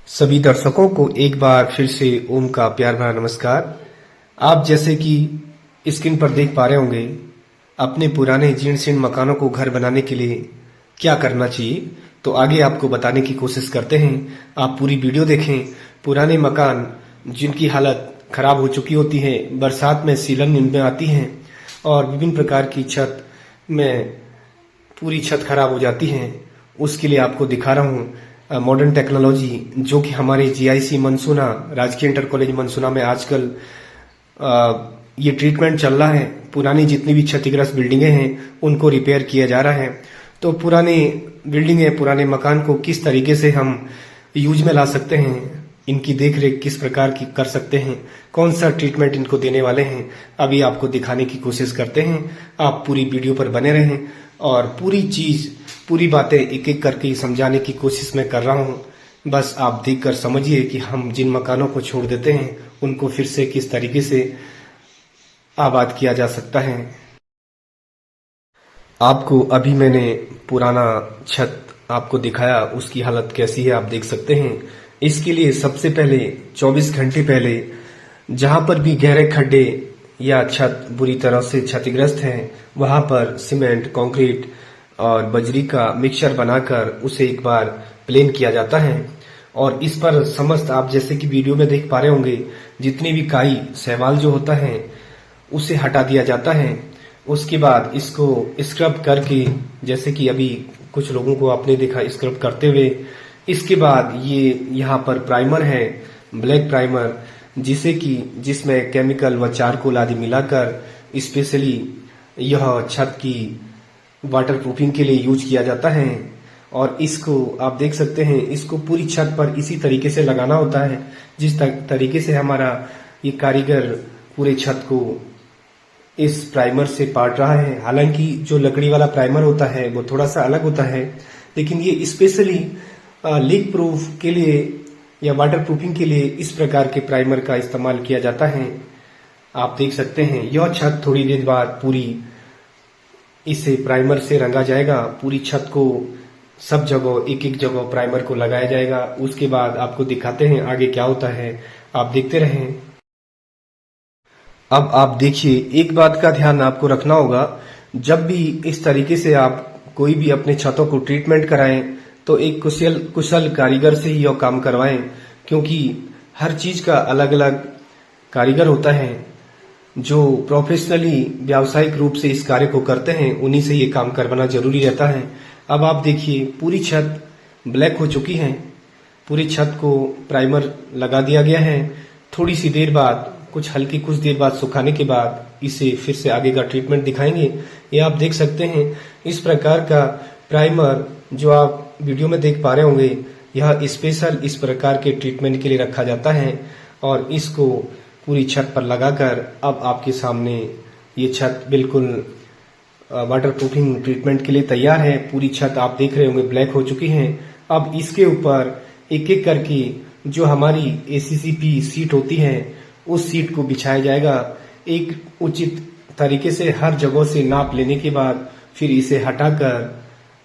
सभी दर्शकों को एक बार फिर से ओम का प्यार भरा नमस्कार। आप जैसे कि स्क्रीन पर देख पा रहे होंगे, अपने पुराने जीर्ण शीर्ण मकानों को घर बनाने के लिए क्या करना चाहिए, तो आगे आपको बताने की कोशिश करते हैं। आप पूरी वीडियो देखें। पुराने मकान जिनकी हालत खराब हो चुकी होती है, बरसात में सीलन इनमें आती हैं और विभिन्न प्रकार की छत में पूरी छत खराब हो जाती है, उसके लिए आपको दिखा रहा हूँ मॉडर्न टेक्नोलॉजी, जो कि हमारे जीआईसी मनसूना, राजकीय इंटर कॉलेज मनसूना में आजकल ये ट्रीटमेंट चल रहा है। पुरानी जितनी भी क्षतिग्रस्त बिल्डिंगें हैं उनको रिपेयर किया जा रहा है। तो पुरानी बिल्डिंगें, पुराने मकान को किस तरीके से हम यूज में ला सकते हैं, इनकी देखरेख किस प्रकार की कर सकते हैं, कौन सा ट्रीटमेंट इनको देने वाले हैं, अभी आपको दिखाने की कोशिश करते हैं। आप पूरी वीडियो पर बने रहें और पूरी बातें एक एक करके समझाने की कोशिश मैं कर रहा हूँ। बस आप देखकर समझिए कि हम जिन मकानों को छोड़ देते हैं उनको फिर से किस तरीके से आबाद किया जा सकता है। आपको अभी मैंने पुराना छत आपको दिखाया, उसकी हालत कैसी है आप देख सकते हैं। इसके लिए सबसे पहले 24 घंटे पहले जहां पर भी गहरे खड्डे या छत बुरी तरह से क्षतिग्रस्त है, वहां पर सीमेंट, कंक्रीट और बजरी का मिक्सचर बनाकर उसे एक बार प्लेन किया जाता है और इस पर समस्त, आप जैसे कि वीडियो में देख पा रहे होंगे, जितनी भी काई शैवाल जो होता है उसे हटा दिया जाता है। उसके बाद इसको स्क्रब करके, जैसे कि अभी कुछ लोगों को आपने देखा स्क्रब करते हुए, इसके बाद ये यहाँ पर प्राइमर है, ब्लैक प्राइमर, जिसमें केमिकल व चारकोल आदि मिलाकर स्पेशली यह छत की वाटर प्रूफिंग के लिए यूज किया जाता है। और इसको आप देख सकते हैं, इसको पूरी छत पर इसी तरीके से लगाना होता है जिस तरीके से हमारा ये कारीगर पूरे छत को इस प्राइमर से पाट रहा है। हालांकि जो लकड़ी वाला प्राइमर होता है वो थोड़ा सा अलग होता है, लेकिन ये स्पेशली लीक प्रूफ के लिए या वाटर प्रूफिंग के लिए इस प्रकार के प्राइमर का इस्तेमाल किया जाता है। आप देख सकते हैं यह छत थोड़ी देर बाद पूरी इसे प्राइमर से रंगा जाएगा। पूरी छत को सब जगह एक एक जगह प्राइमर को लगाया जाएगा। उसके बाद आपको दिखाते हैं आगे क्या होता है, आप देखते रहें। अब आप देखिए, एक बात का ध्यान आपको रखना होगा, जब भी इस तरीके से आप कोई भी अपने छतों को ट्रीटमेंट कराएं तो एक कुशल कारीगर से ही यह काम करवाएं, क्योंकि हर चीज का अलग अलग कारीगर होता है। जो प्रोफेशनली व्यावसायिक रूप से इस कार्य को करते हैं उन्हीं से ये काम करवाना जरूरी रहता है। अब आप देखिए, पूरी छत ब्लैक हो चुकी है, पूरी छत को प्राइमर लगा दिया गया है। थोड़ी सी देर बाद, कुछ देर बाद सुखाने के बाद इसे फिर से आगे का ट्रीटमेंट दिखाएंगे। ये आप देख सकते हैं, इस प्रकार का प्राइमर जो आप वीडियो में देख पा रहे होंगे, यह स्पेशल इस प्रकार के ट्रीटमेंट के लिए रखा जाता है और इसको पूरी छत पर लगाकर अब आपके सामने ये छत बिल्कुल वाटर प्रूफिंग ट्रीटमेंट के लिए तैयार है। पूरी छत आप देख रहे होंगे ब्लैक हो चुकी है। अब इसके ऊपर एक एक करके जो हमारी ACCP सीट होती है उस सीट को बिछाया जाएगा। एक उचित तरीके से हर जगह से नाप लेने के बाद फिर इसे हटाकर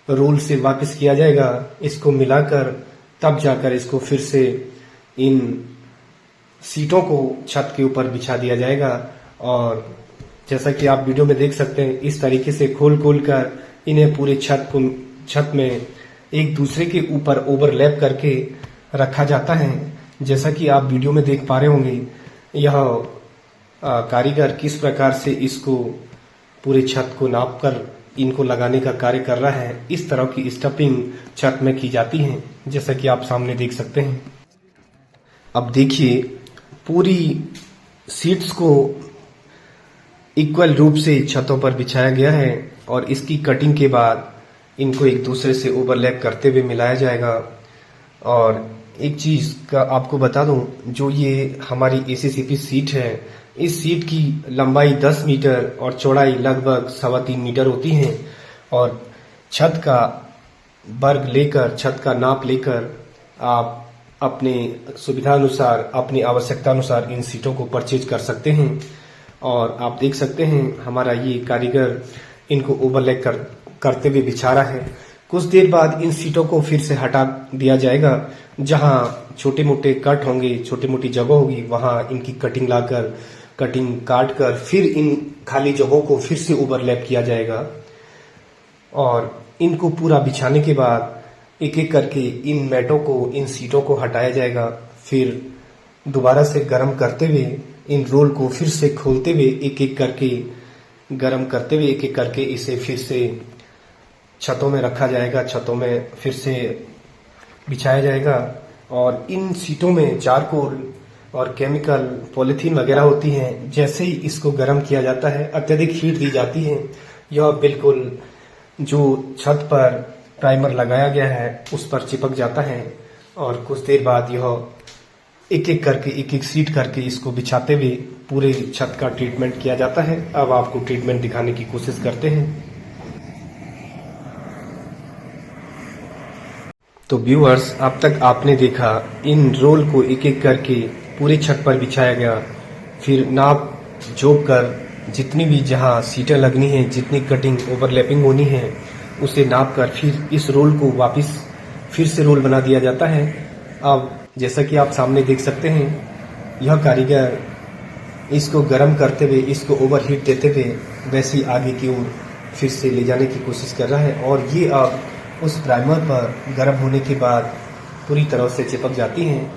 रोल से वापस किया जाएगा। इसको मिलाकर तब जाकर इसको फिर से इन सीटों को छत के ऊपर बिछा दिया जाएगा। और जैसा कि आप वीडियो में देख सकते हैं, इस तरीके से खोल कर इन्हें पूरे छत में एक दूसरे के ऊपर ओवरलैप करके रखा जाता है। जैसा कि आप वीडियो में देख पा रहे होंगे, यह कारीगर किस प्रकार से इसको पूरे छत को नापकर इनको लगाने का कार्य कर रहा है। इस तरह की स्टफिंग छत में की जाती है, जैसा कि आप सामने देख सकते हैं। अब देखिए, पूरी सीट्स को इक्वल रूप से छतों पर बिछाया गया है और इसकी कटिंग के बाद इनको एक दूसरे से ओवरलैप करते हुए मिलाया जाएगा। और एक चीज का आपको बता दूं, जो ये हमारी ACCP सीट है, इस सीट की लंबाई 10 मीटर और चौड़ाई लगभग 3.25 मीटर होती है। और छत का वर्ग लेकर, छत का नाप लेकर आप अपने सुविधा अनुसार, अपनी आवश्यकता अनुसार इन सीटों को परचेज कर सकते हैं। और आप देख सकते हैं हमारा ये कारीगर इनको करते हुए बिछा रहा है। कुछ देर बाद इन सीटों को फिर से हटा दिया जाएगा जहां छोटे मोटे कट होंगे, छोटी मोटी जगह होगी, वहां इनकी कटिंग लाकर, कटिंग काट कर फिर इन खाली जगहों को फिर से ओवरलैप किया जाएगा और इनको पूरा बिछाने के बाद एक एक करके इन मैटों को, इन सीटों को हटाया जाएगा। फिर दोबारा से गर्म करते हुए इन रोल को फिर से खोलते हुए एक एक करके गर्म करते हुए एक एक करके इसे फिर से छतों में रखा जाएगा, छतों में फिर से बिछाया जाएगा। और इन सीटों में चारकोल और केमिकल पॉलीथीन वगैरह होती हैं। जैसे ही इसको गर्म किया जाता है, अत्यधिक हीट दी जाती है, यह बिल्कुल जो छत पर प्राइमर लगाया गया है उस पर चिपक जाता है और कुछ देर बाद यह एक एक करके, एक एक सीट करके इसको बिछाते हुए पूरे छत का ट्रीटमेंट किया जाता है। अब आपको ट्रीटमेंट दिखाने की कोशिश करते हैं। तो व्यूअर्स, अब तक आपने देखा इन रोल को एक एक करके पूरे छत पर बिछाया गया, फिर नाप जोक कर जितनी भी जहां सीटें लगनी है, जितनी कटिंग ओवरलैपिंग होनी है, उसे नाप कर फिर इस रोल को वापस फिर से रोल बना दिया जाता है। अब जैसा कि आप सामने देख सकते हैं, यह कारीगर इसको गर्म करते हुए, इसको ओवरहीट देते हुए वैसे ही आगे की ओर फिर से ले जाने की कोशिश कर रहा है और ये अब उस प्राइमर पर गर्म होने के बाद पूरी तरह से चिपक जाती हैं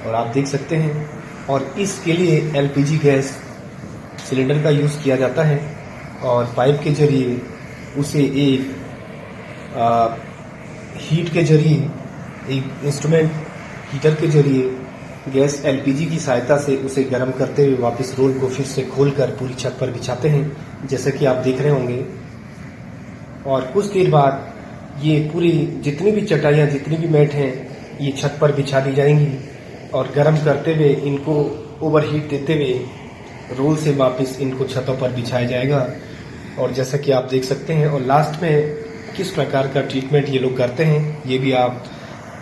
और आप देख सकते हैं। और इसके लिए एलपीजी गैस सिलेंडर का यूज़ किया जाता है और पाइप के जरिए उसे एक हीट के जरिए, एक इंस्ट्रूमेंट हीटर के जरिए गैस एलपीजी की सहायता से उसे गर्म करते हुए वापस रोल को फिर से खोलकर पूरी छत पर बिछाते हैं, जैसे कि आप देख रहे होंगे। और कुछ देर बाद ये पूरी जितनी भी चटाइयाँ, जितनी भी मैट हैं, ये छत पर बिछा दी जाएंगी और गर्म करते हुए इनको ओवरहीट देते हुए रोल से वापस इनको छतों पर बिछाया जाएगा। और जैसा कि आप देख सकते हैं, और लास्ट में किस प्रकार का ट्रीटमेंट ये लोग करते हैं, ये भी आप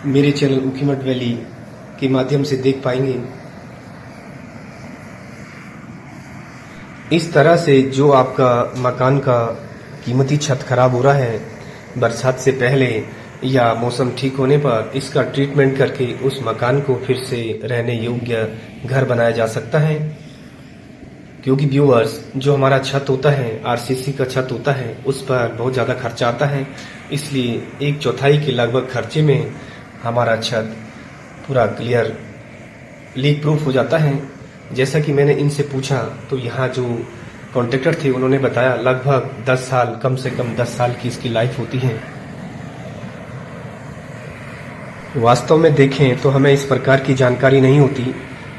मेरे चैनल ऊखीमठ वैली के माध्यम से देख पाएंगे। इस तरह से जो आपका मकान का कीमती छत खराब हो रहा है, बरसात से पहले या मौसम ठीक होने पर इसका ट्रीटमेंट करके उस मकान को फिर से रहने योग्य घर बनाया जा सकता है। क्योंकि व्यूअर्स, जो हमारा छत होता है, आरसीसी का छत होता है, उस पर बहुत ज़्यादा खर्चा आता है, इसलिए 1/4 के लगभग खर्चे में हमारा छत पूरा क्लियर लीक प्रूफ हो जाता है। जैसा कि मैंने इनसे पूछा तो यहाँ जो कॉन्ट्रैक्टर थे उन्होंने बताया लगभग 10 साल, कम से कम 10 साल की इसकी लाइफ होती है। वास्तव में देखें तो हमें इस प्रकार की जानकारी नहीं होती,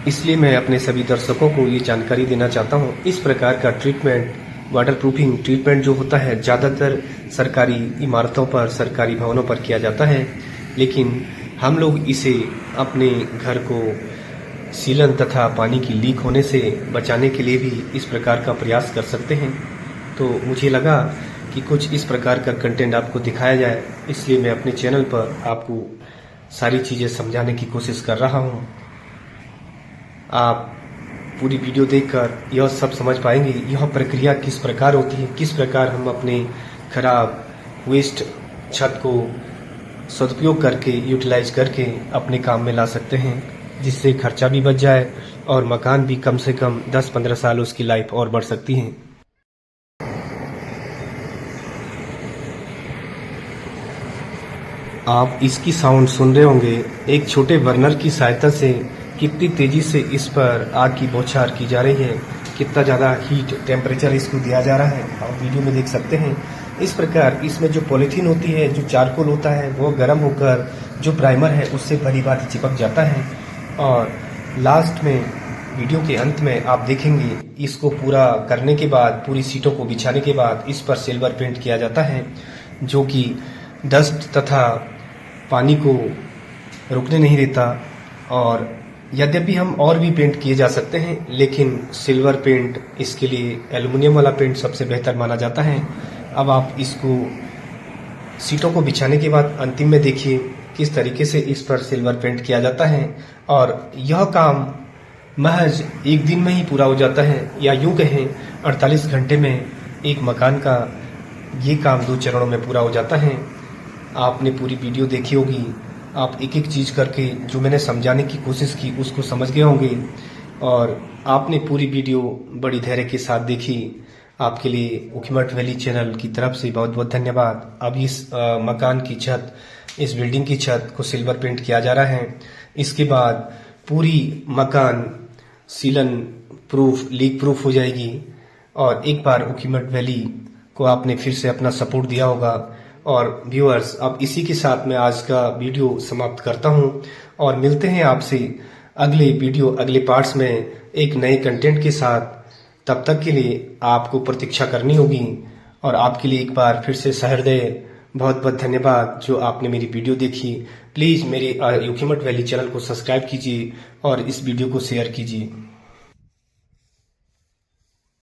इसलिए मैं अपने सभी दर्शकों को ये जानकारी देना चाहता हूँ। इस प्रकार का ट्रीटमेंट, वाटर प्रूफिंग ट्रीटमेंट जो होता है, ज़्यादातर सरकारी इमारतों पर, सरकारी भवनों पर किया जाता है, लेकिन हम लोग इसे अपने घर को सीलन तथा पानी की लीक होने से बचाने के लिए भी इस प्रकार का प्रयास कर सकते हैं। तो मुझे लगा कि कुछ इस प्रकार का कंटेंट आपको दिखाया जाए, इसलिए मैं अपने चैनल पर आपको सारी चीज़ें समझाने की कोशिश कर रहा हूँ। आप पूरी वीडियो देखकर यह सब समझ पाएंगे, यह प्रक्रिया किस प्रकार होती है, किस प्रकार हम अपने खराब वेस्ट छत को सदुपयोग करके, यूटिलाइज करके अपने काम में ला सकते हैं, जिससे खर्चा भी बच जाए और मकान भी कम से कम 10-15 साल उसकी लाइफ और बढ़ सकती है। आप इसकी साउंड सुन रहे होंगे, एक छोटे बर्नर की सहायता से कितनी तेजी से इस पर आग की बौछार की जा रही है, कितना ज़्यादा हीट टेम्परेचर इसको दिया जा रहा है, आप वीडियो में देख सकते हैं। इस प्रकार इसमें जो पॉलीथीन होती है, जो चारकोल होता है, वो गर्म होकर जो प्राइमर है उससे भली भांति चिपक जाता है और लास्ट में, वीडियो के अंत में आप देखेंगे, इसको पूरा करने के बाद, पूरी सीटों को बिछाने के बाद इस पर सिल्वर पेंट किया जाता है, जो कि डस्ट तथा पानी को रुकने नहीं देता। और यद्यपि हम और भी पेंट किए जा सकते हैं, लेकिन सिल्वर पेंट, इसके लिए एल्युमिनियम वाला पेंट सबसे बेहतर माना जाता है। अब आप इसको सीटों को बिछाने के बाद अंतिम में देखिए किस तरीके से इस पर सिल्वर पेंट किया जाता है और यह काम महज एक दिन में ही पूरा हो जाता है, या यूं कहें 48 घंटे में एक मकान का ये काम 2 चरणों में पूरा हो जाता है। आपने पूरी वीडियो देखी होगी, आप एक एक चीज़ करके जो मैंने समझाने की कोशिश की उसको समझ गए होंगे और आपने पूरी वीडियो बड़ी धैर्य के साथ देखी। आपके लिए उखीमठ वैली चैनल की तरफ से बहुत बहुत धन्यवाद। अब इस मकान की छत, इस बिल्डिंग की छत को सिल्वर पेंट किया जा रहा है। इसके बाद पूरी मकान सीलन प्रूफ, लीक प्रूफ हो जाएगी। और एक बार उखीमठ वैली को आपने फिर से अपना सपोर्ट दिया होगा। और व्यूअर्स, अब इसी के साथ मैं आज का वीडियो समाप्त करता हूं और मिलते हैं आपसे अगले वीडियो, अगले पार्ट्स में एक नए कंटेंट के साथ। तब तक के लिए आपको प्रतीक्षा करनी होगी और आपके लिए एक बार फिर से सहृदय बहुत बहुत धन्यवाद जो आपने मेरी वीडियो देखी। प्लीज मेरे उखीमठ वैली चैनल को सब्सक्राइब कीजिए और इस वीडियो को शेयर कीजिए।